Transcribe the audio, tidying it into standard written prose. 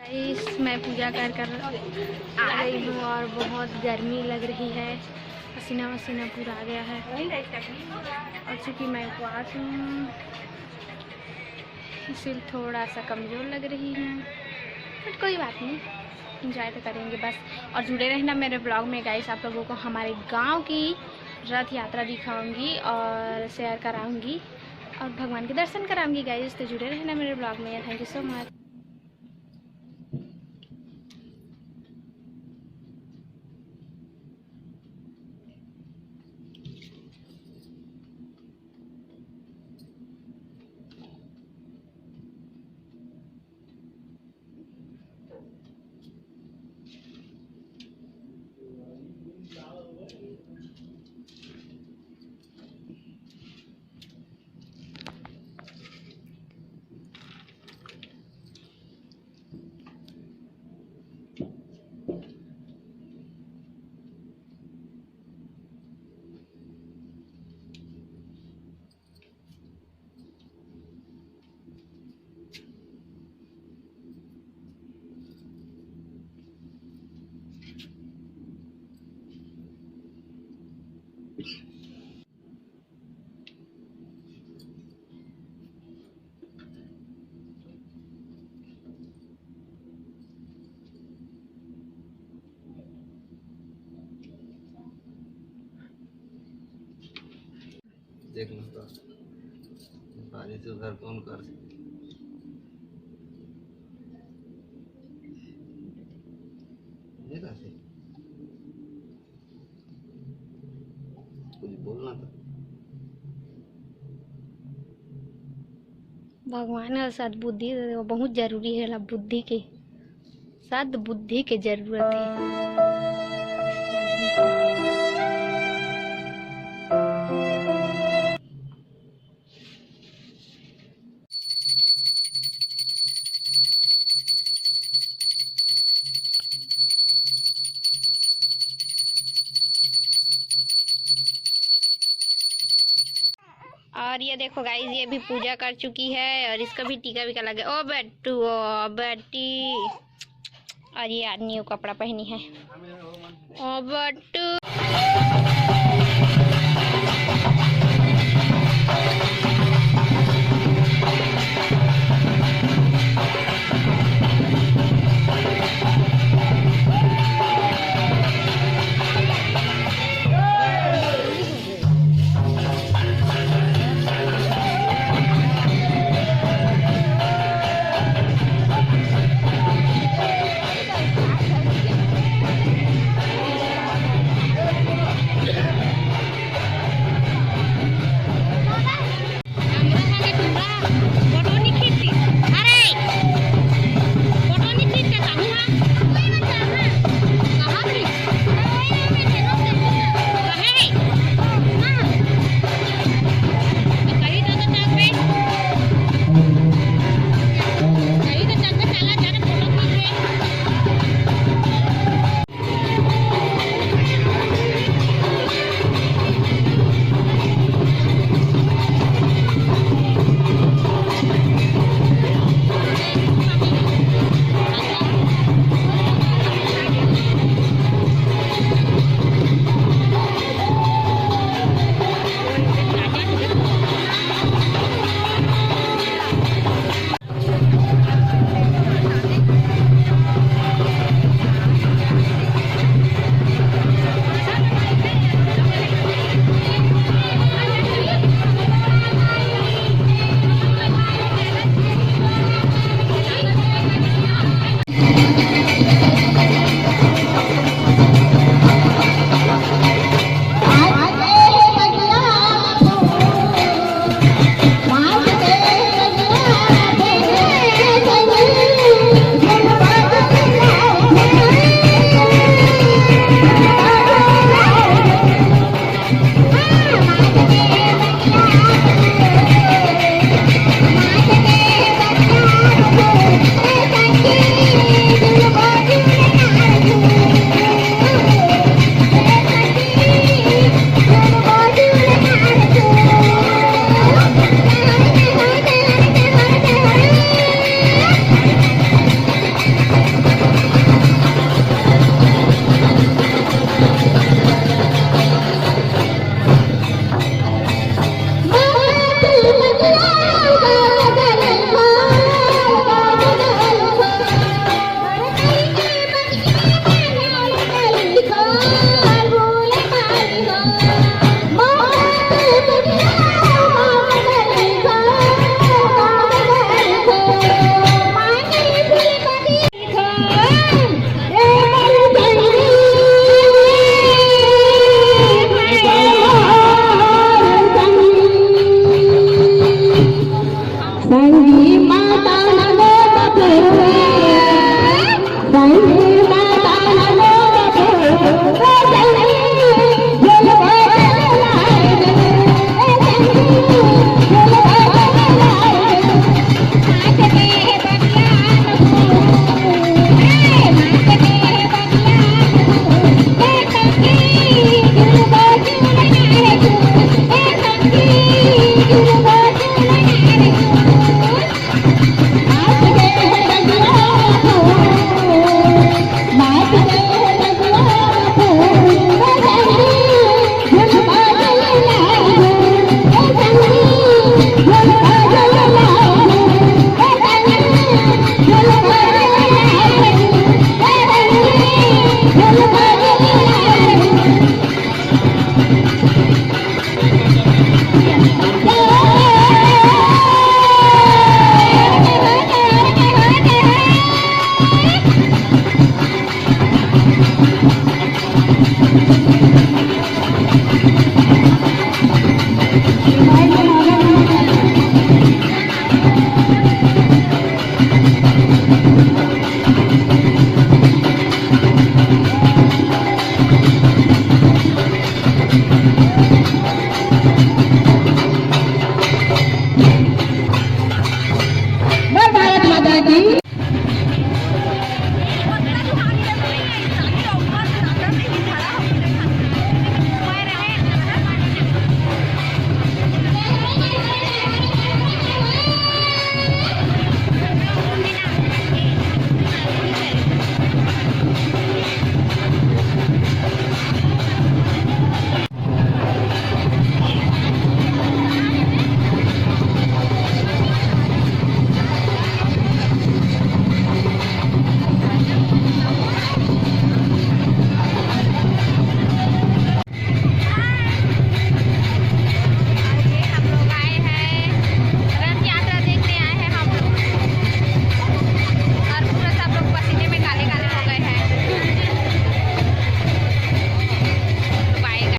Guys मैं पूजा कर आ गई हूँ और बहुत गर्मी लग रही है, पसीना वसीना पूरा आ गया है। और चूँकि मैं उपवास हूँ इसलिए थोड़ा सा कमज़ोर लग रही हूँ, बट कोई बात नहीं, इंजॉय तो करेंगे बस। और जुड़े रहना मेरे ब्लॉग में गाइस, आप लोगों को हमारे गांव की रथ यात्रा दिखाऊंगी और शेयर कराऊंगी और भगवान के दर्शन कराऊंगी गाइस। तो जुड़े रहना मेरे ब्लॉग में। Thank you so much. देखना तो बारिश से घर कौन कर कुछ बोलना था। भगवान का सद्बुद्धि बहुत जरूरी है, बुद्धि के सद्बुद्धि के जरूरत है। और ये देखो गाइस, ये भी पूजा कर चुकी है और इसका भी टीका भी लगे। ओ बेटू, ओ बेटी। और ये न्यू कपड़ा पहनी है। ओ बेटू।